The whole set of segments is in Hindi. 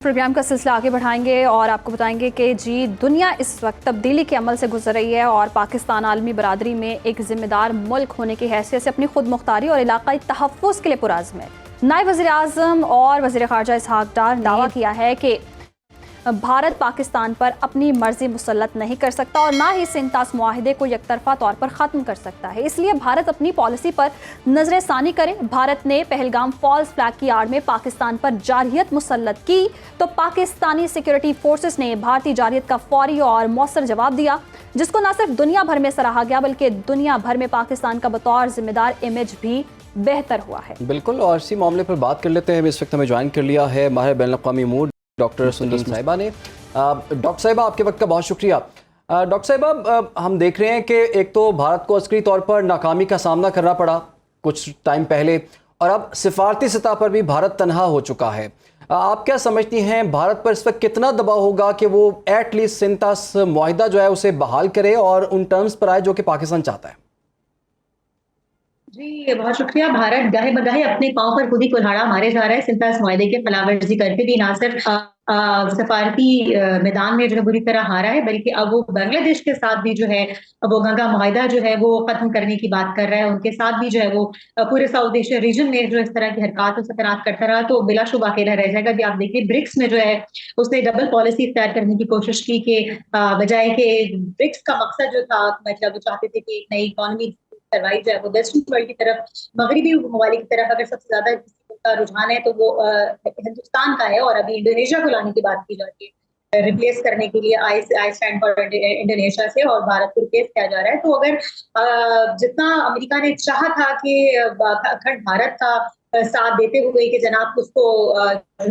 प्रोग्राम का सिलसिला आगे बढ़ाएंगे और आपको बताएंगे कि जी दुनिया इस वक्त तब्दीली के अमल से गुजर रही है और पाकिस्तान आलमी बरादरी में एक जिम्मेदार मुल्क होने की हैसियत से अपनी खुद मुख्तारी और इलाकाई तहफ़्फ़ुज़ के लिए पुरज़्म है। नायब वज़ीर आज़म और वज़ीर ख़ारजा इसहाक़ डार ने दावा किया है कि भारत पाकिस्तान पर अपनी मर्जी मुसल्लत नहीं कर सकता और ना ही सिंतास मुआहिदे को यकतरफा तौर पर ख़त्म कर सकता है, इसलिए भारत अपनी पॉलिसी पर नजर सानी करे। भारत ने पहलगाम फॉल्स फ्लैग की आड़ में पाकिस्तान पर जारहियत मुसल्लत की तो पाकिस्तानी सिक्योरिटी फोर्सेस ने भारतीय जारहियत का फौरी और मौसर जवाब दिया, जिसको न सिर्फ दुनिया भर में सराहा गया बल्कि दुनिया भर में पाकिस्तान का बतौर जिम्मेदार इमेज भी बेहतर हुआ है। बिल्कुल, और इसी मामले पर बात कर लेते हैं। इस वक्त हमें ज्वाइन कर लिया है माहिर बैनुल-अक़वामी अमूर डॉक्टर सुंदर साहिबा ने। डॉक्टर साहिबा, आपके वक्त का बहुत शुक्रिया। डॉक्टर साहिबा, हम देख रहे हैं कि एक तो भारत को अस्करी तौर पर नाकामी का सामना करना पड़ा कुछ टाइम पहले, और अब सिफारती सतह पर भी भारत तनहा हो चुका है। आप क्या समझती हैं, भारत पर इस वक्त कितना दबाव होगा कि वो एटलीस्ट सिंतास मुआहिदा जो है उसे बहाल करे और उन टर्म्स पर आए जो कि पाकिस्तान चाहता है? जी, बहुत शुक्रिया। भारत गाहे बगाहे अपने पांव पर खुद ही कुल्हाड़ा मारे जा रहा है। सिंतास मुआहिदे के खिलाफवर्जी करके भी ना सिर्फ सफारती मैदान में जो है बुरी तरह हारा है, बल्कि अब वो बांग्लादेश के साथ भी जो है वो गंगा मुआहिदा जो है वो खत्म करने की बात कर रहा है। उनके साथ भी जो है वो पूरे साउथ एशिया रीजन में जो इस तरह की हरकत और सकरात करता रहा तो बिलाशुबा अकेला रह जाएगा। भी आप देखिए ब्रिक्स में जो है उसने डबल पॉलिसी इख्तियार करने की कोशिश की कि बजाय के ब्रिक्स का मकसद जो था, मतलब वो चाहते थे कि एक नई इकोनॉमी करवाई जाए, वो वेस्टर्न वर्ल्ड की तरफ, मगरबी ममालिक की तरफ अगर सबसे ज्यादा किसी का रुझान है तो वो हिंदुस्तान का है। और अभी इंडोनेशिया को लाने की बात की जाती है रिप्लेस करने के लिए आई स्टैंड फॉर इंडोनेशिया से, और भारत को रिप्लेस किया जा रहा है। तो अगर जितना अमेरिका ने चाहा था कि अखंड भारत का साथ देते हुए कि जनाब उसको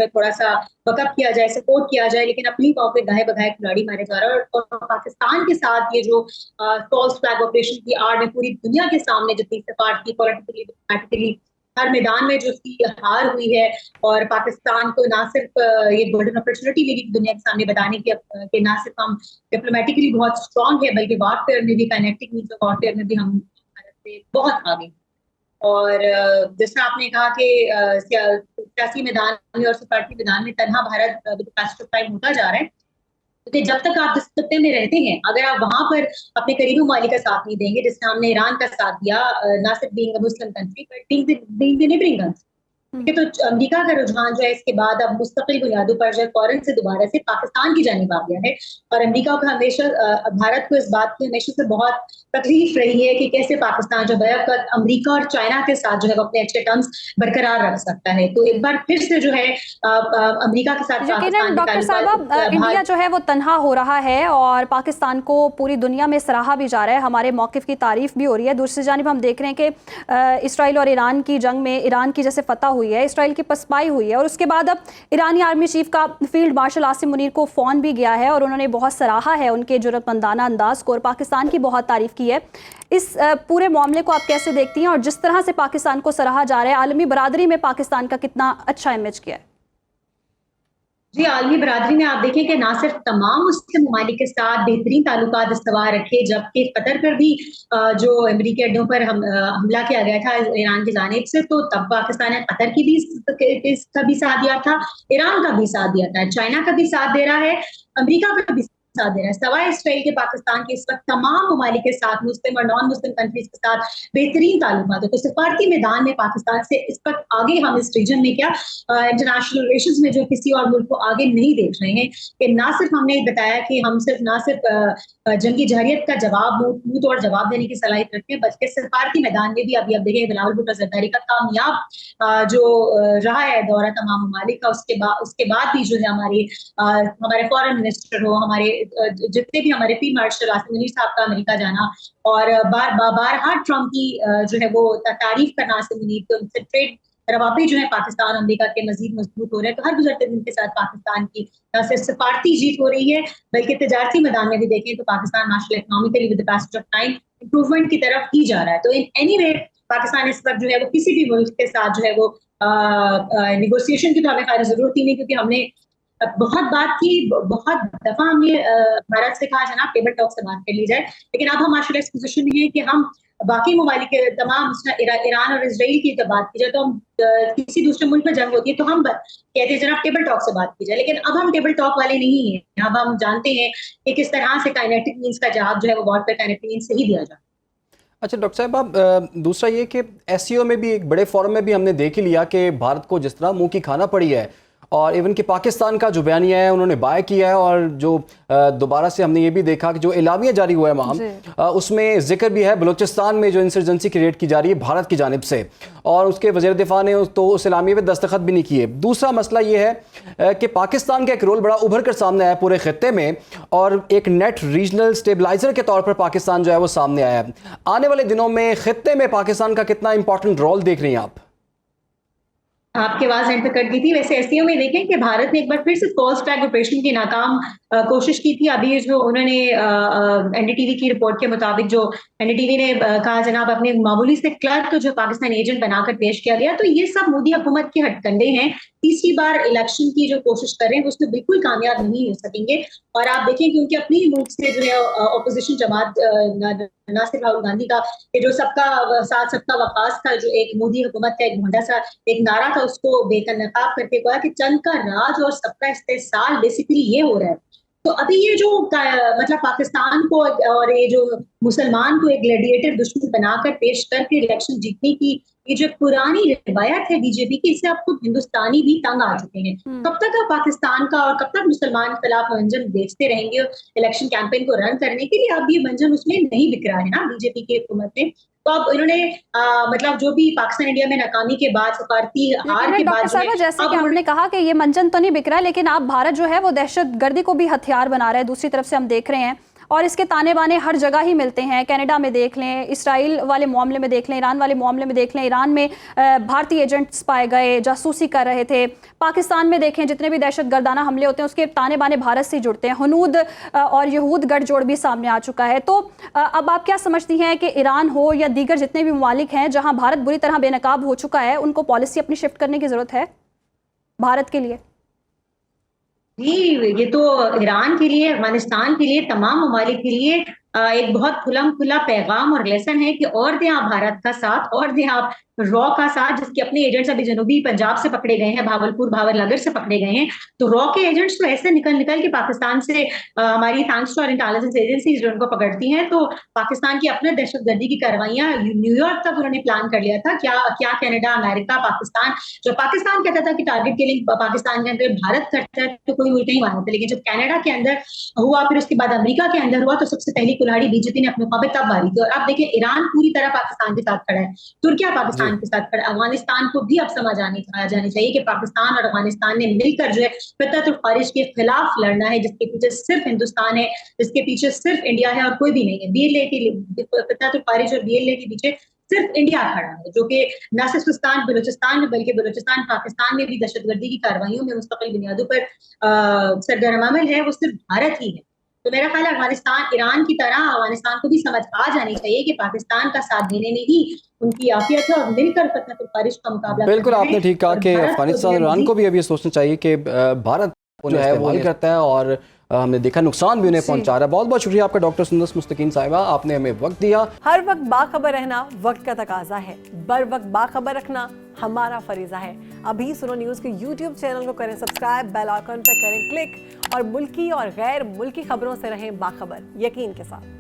थोड़ा सा बकअप किया जाए, सपोर्ट किया जाए, लेकिन अपनी पाँव पे गाहे बगाहे खिलाड़ी मारे जा रहा है। और पाकिस्तान के साथ ये जो फॉल्स फ्लैग ऑपरेशन की आड़ में पूरी दुनिया के सामने जितनी सफारती पॉलिटिकली डिप्लोमेटिकली हर मैदान में जो उसकी हार हुई है, और पाकिस्तान को ना सिर्फ ये गोल्डन अपॉर्चुनिटी मिली दुनिया के सामने बताने की कि ना सिर्फ हम डिप्लोमेटिकली बहुत स्ट्रांग है बल्कि वॉरफेयर में भी, काइनेटिक मींस ऑफ वॉरफेयर में भी हम भारत से बहुत आगे। और जैसा आपने कहा कि सियासी मैदान में और सफारती मैदान में तनहा भारत टाइम होता जा रहा है, क्योंकि जब तक आप जिस खत्ते में रहते हैं, अगर आप वहां पर अपने करीबी ममालिक का साथ नहीं देंगे, जिससे हमने ईरान का साथ दिया, ना सिर्फ being a Muslim country but being the neighbouring country, तो अमेरिका का रुझान जो है इसके बाद अब मुस्तकिल बुनियादों पर जो फौरन से दोबारा से पाकिस्तान की जानिब आ गया है। और अमेरिका को हमेशा भारत को इस बात की हमेशा से बहुत तकलीफ रही है कि कैसे पाकिस्तान जो है अमेरिका और चाइना के साथ जो है अपने अच्छे टर्म्स बरकरार रख सकता है। तो एक बार फिर से जो है अमेरिका के साथ यकीनन डॉक्टर साहबा, इंडिया जो है वो तनहा हो रहा है और पाकिस्तान को पूरी दुनिया में सराहा भी जा रहा है, हमारे मौक़िफ़ की तारीफ भी हो रही है। दूसरी जानिब हम देख रहे हैं कि इसराइल और ईरान की जंग में ईरान की जैसे फतह हुई है, इसराइल की पसपाई हुई है, और उसके बाद अब ईरानी आर्मी चीफ का फील्ड मार्शल आसिम मुनीर को फ़ोन भी गया है और उन्होंने बहुत सराहा है उनके जुर्रतमंदाना अंदाज को और पाकिस्तान की बहुत तारीफ की है। इस पूरे मामले को आप कैसे देखती हैं और जिस तरह से पाकिस्तान को सराहा जा रहा है, आलमी बरादरी में पाकिस्तान का कितना अच्छा इमेज किया है? जी, आलमी बरादरी में आप देखें कि ना सिर्फ तमाम मुस्लिम ममालिक के साथ बेहतरीन ताल्लुकात इस्तवार रखे, जबकि कतर पर भी जो अमरीकी अड्डों पर हमला किया गया था ईरान की जानिब से, तो तब पाकिस्तान ने कतर की भी का भी साथ दिया था, ईरान का भी साथ दिया था, चाइना का भी साथ दे रहा है, अमरीका का भी साथ दे रहा है। सवाए इसराइल के पाकिस्तान के इस वक्त तमाम ममालिक के साथ, मुस्लिम और नॉन मुस्लिम कंट्रीज के साथ बेहतरीन ताल्लुकात है। तो सिफारती मैदान में पाकिस्तान से इस वक्त आगे हम इस रीजन में क्या इंटरनेशनल रिलेशंस में जो किसी और मुल्क को आगे नहीं देख रहे हैं, कि ना सिर्फ हमने बताया कि हम सिर्फ ना सिर्फ जंगी जहरियत का जवाब मुंह तोड़ जवाब देने की सलाहियत रखते हैं, बल्कि सिफारती मैदान में भी अभी अब देखें बिलावल भुट्टो जरदारी का कामयाब जो रहा है दौरा तमाम ममालिक का, उसके बाद भी जो है हमारे फॉरेन मिनिस्टर हो, हमारे जितने भी हमारे फील्ड मार्शल आसिम मुनीर साहब का अमेरिका जाना, और बारहा ट्रम्प की जो है वो तारीफ करना आसिम मुनीर के, उनसे ट्रेड रवाबे जो है पाकिस्तान अमेरिका के मजीद मजबूत हो रहे हैं। तो हर गुजरते दिन के साथ पाकिस्तान की न सिर्फ सफारती जीत हो रही है बल्कि तजारती मैदान में भी देखें तो पाकिस्तान माशाल्लाह economically with the passage of time improvement की तरफ ही जा रहा है। तो इन एनी वे पाकिस्तान इस वक्त जो है वो किसी भी मुल्क के साथ जो है वो निगोसिएशन की तो हमें खाली जरूरत ही नहीं, क्योंकि हमने बहुत बात की, बहुत दफा हमने भारत से कहा जनाब टेबल टॉक से बात कर ली जाए, लेकिन अब हम माशाल्लाह इस पोजीशन में है कि हम बाकी ममालिक के तमाम ईरान और इसराइल की बात की जाए तो हम किसी दूसरे मुल्क में जंग होती है तो हम कहते हैं जनाब टेबल टॉक से बात की जाए, लेकिन अब हम टेबल टॉक वाले नहीं है। अब हम जानते हैं कि किस तरह से काइनेटिक मींस का जवाब जो है वो वॉरफेयर काइनेटिक मींस से ही दिया जाए। अच्छा डॉक्टर साहब, आप दूसरा ये कि एससीओ में भी एक बड़े फोरम में भी हमने देख ही लिया कि भारत को जिस तरह मुंह की खाना पड़ी है, और इवन कि पाकिस्तान का जो बयानिया है उन्होंने बाय किया है, और जो दोबारा से हमने ये भी देखा कि जो एलामिया जारी हुआ है वहाँ उसमें जिक्र भी है बलूचिस्तान में जो इंसर्जेंसी क्रिएट की जा रही है भारत की जानिब से, और उसके वज़ीर दिफा ने तो उस एलामिया पे दस्तखत भी नहीं किए। दूसरा मसला ये है कि पाकिस्तान का एक रोल बड़ा उभर कर सामने आया पूरे खत्ते में, और एक नेट रीजनल स्टेबलाइजर के तौर पर पाकिस्तान जो है वो सामने आया है। आने वाले दिनों में खत्ते में पाकिस्तान का कितना इंपॉर्टेंट रोल देख रही हैं आप? आपकी आवाज एंड पे कट गई थी। वैसे एससीओ में देखें कि भारत ने एक बार फिर से कोस्ट फ्लैग ऑपरेशन की नाकाम कोशिश की थी। अभी जो उन्होंने एनडीटीवी की रिपोर्ट के मुताबिक जो एनडीटीवी ने कहा जनाब अपने मामूली से क्लर्क जो पाकिस्तान एजेंट बनाकर पेश किया गया, तो ये सब मोदी हुकूमत के हथकंडे हैं। तीसरी बार इलेक्शन की जो कोशिश कर रहे हैं उसमें बिल्कुल कामयाब नहीं हो सकेंगे। और आप देखें कि उनके अपने ही मुल्क से जो है अपोजिशन जमात ना सिर्फ राहुल गांधी का जो सबका साथ सबका वकास का जो एक मोदी हुकूमत का एक भोंडा सा एक नारा था उसको बेनकाब करके कहा कि चंद का राज और सबका इस्तेसाल, बेसिकली ये हो रहा है। तो अभी ये जो मतलब पाकिस्तान को और ये जो मुसलमान को एक ग्लैडिएटर दुश्मन बनाकर पेश करके इलेक्शन जीतने की ये जो पुरानी रिवायत है बीजेपी की, इससे अब खुद हिंदुस्तानी भी तंग आ चुके हैं। कब तक आप पाकिस्तान का और कब तक मुसलमान के खिलाफ मंजन बेचते रहेंगे इलेक्शन कैंपेन को रन करने के लिए? अब ये मंजन उसमें नहीं बिक रहा है ना बीजेपी की हुकूमत में। तो अब इन्होंने मतलब जो भी पाकिस्तान इंडिया में नाकामी के बाद सफारती हार के बाद जैसे कि हमने कहा कि ये मंजन तो नहीं बिक रहा, लेकिन आप भारत जो है वो दहशतगर्दी को भी हथियार बना रहा है। दूसरी तरफ से हम देख रहे हैं और इसके ताने बाने हर जगह ही मिलते हैं। कनाडा में देख लें, इसराइल वाले मामले में देख लें, ईरान वाले मामले में देख लें, ईरान में भारतीय एजेंट्स पाए गए, जासूसी कर रहे थे। पाकिस्तान में देखें जितने भी दहशतगर्दाना हमले होते हैं उसके ताने बाने भारत से जुड़ते हैं। हनूद और यहूद गठजोड़ भी सामने आ चुका है। तो अब आप क्या समझती हैं कि ईरान हो या दीगर जितने भी ममालिक हैं जहां भारत बुरी तरह बेनकाब हो चुका है, उनको पॉलिसी अपनी शिफ्ट करने की जरूरत है भारत के लिए? जी, ये तो ईरान के लिए, अफगानिस्तान के लिए, तमाम ममालिक के लिए एक बहुत खुला पैगाम और लेसन है कि और दें आप भारत का साथ, और दें आप रॉ का साथ, जिसके अपने एजेंट्स अभी जनूबी पंजाब से पकड़े गए हैं, भावलपुर भावलनगर से पकड़े गए हैं। तो रॉ के एजेंट्स तो ऐसे निकल के पाकिस्तान से हमारी थैंक्स टू और इंटेलिजेंस एजेंसीज जो उनको पकड़ती हैं, तो पाकिस्तान की अपने दहशतगर्दी की कार्रवाइयां न्यूयॉर्क तक उन्होंने प्लान कर लिया था। क्या कनाडा, अमेरिका, पाकिस्तान, जो पाकिस्तान कहता था कि टारगेट किलिंग पाकिस्तान के अंदर भारत करता है तो कोई उल्टे ही मानते, लेकिन जब कनाडा के अंदर हुआ फिर उसके बाद अमेरिका के अंदर हुआ तो सबसे पहली कुल्हाड़ी बीजेपी ने अपने मुकाबले तब मारी थी। और अब देखिए ईरान पूरी तरह पाकिस्तान के साथ खड़ा है, तुर्किया पाकिस्तान के साथ खड़ा। अफगानिस्तान को भी अब समझ आनी चाहिए कि पाकिस्तान और अफगानिस्तान ने मिलकर जो है फितरत खारिज के खिलाफ लड़ना है, जिसके पीछे सिर्फ हिंदुस्तान है, जिसके पीछे सिर्फ इंडिया है और कोई भी नहीं है। बीएलए की फितरत खारिज और बीएलए के पीछे सिर्फ इंडिया खड़ा है, जो कि न सिर्फ बलूचिस्तान में बल्कि बलूचिस्तान पाकिस्तान में भी दहशतगर्दी की कार्रवाइयों में मुस्तकिल बुनियादों पर सरगर्म अमल है, वो सिर्फ भारत ही है। तो मेरा ख्याल है अफगानिस्तान, ईरान की तरह अफगानिस्तान को भी समझ आ जानी चाहिए कि पाकिस्तान का साथ देने में ही उनकी आफियत है और मिलकर फितरत खारिज का मुकाबला। बिल्कुल आपने ठीक कहा कि अफगानिस्तान और ईरान को भी अब ये सोचना चाहिए कि भारत जो है वो करता है और हमने देखा नुकसान भी उन्हें पहुंचा रहा है। बहुत बहुत शुक्रिया आपका डॉक्टर सुंदस मुस्तकीन साहिबा, आपने हमें वक्त दिया। हर वक्त बाखबर रहना वक्त का तकाजा है, बर वक्त बाखबर रखना हमारा फरीजा है। अभी सुनो न्यूज़ के YouTube चैनल को करें सब्सक्राइब, बेल आइकन पर करें क्लिक और मुल्की और गैर मुल्की खबरों से रहें बाखबर, यकीन के साथ।